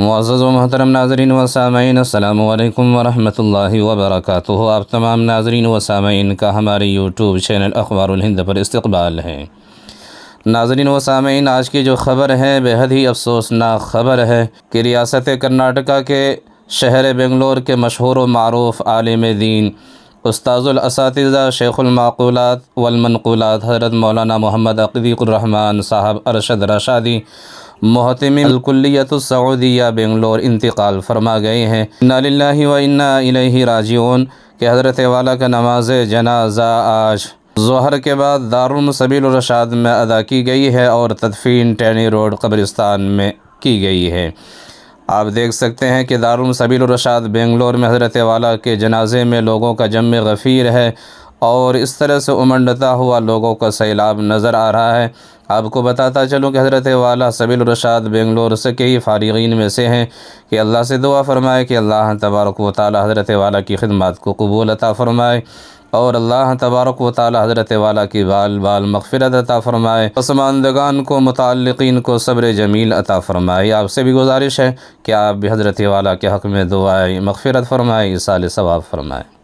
معزز و محترم ناظرین و سامعین، السلام علیکم ورحمۃ اللہ وبرکاتہ۔ آپ تمام ناظرین و سامعین کا ہمارے یوٹیوب چینل اخبار الہند پر استقبال ہے۔ ناظرین و سامعین، آج کی جو خبر ہے بہت ہی افسوسناک خبر ہے کہ ریاست کرناٹکا کے شہر بنگلور کے مشہور و معروف عالم دین، استاذ الاساتذہ، شیخ المعقولات والمنقولات حضرت مولانا محمد عقیق الرحمن صاحب ارشد رشادی محتمم الکلیۃ السعودیہ بنگلور انتقال فرما گئے ہیں۔ انا للہ و انا الیہ راجعون کہ حضرت والا کا نماز جنازہ آج ظہر کے بعد دارالعلوم سبیل الرشاد میں ادا کی گئی ہے اور تدفین ٹینی روڈ قبرستان میں کی گئی ہے۔ آپ دیکھ سکتے ہیں کہ دارالعلوم سبیل الرشاد بنگلور میں حضرت والا کے جنازے میں لوگوں کا جم غفیر ہے اور اس طرح سے امنڈتا ہوا لوگوں کا سیلاب نظر آ رہا ہے۔ آپ کو بتاتا چلوں کہ حضرت والا سبیل الرشاد بنگلور سے کئی فارغین میں سے ہیں کہ اللہ سے دعا فرمائے کہ اللہ تبارک و تعالی حضرت والا کی خدمات کو قبول عطا فرمائے اور اللہ تبارک و تعالی حضرت والا کی بال مغفرت عطا فرمائے، پسماندگان کو، متعلقین کو صبر جمیل عطا فرمائے۔ آپ سے بھی گزارش ہے کہ آپ بھی حضرت والا کے حق میں دعائیں مغفرت فرمائیں، ایصال ثواب فرمائیں۔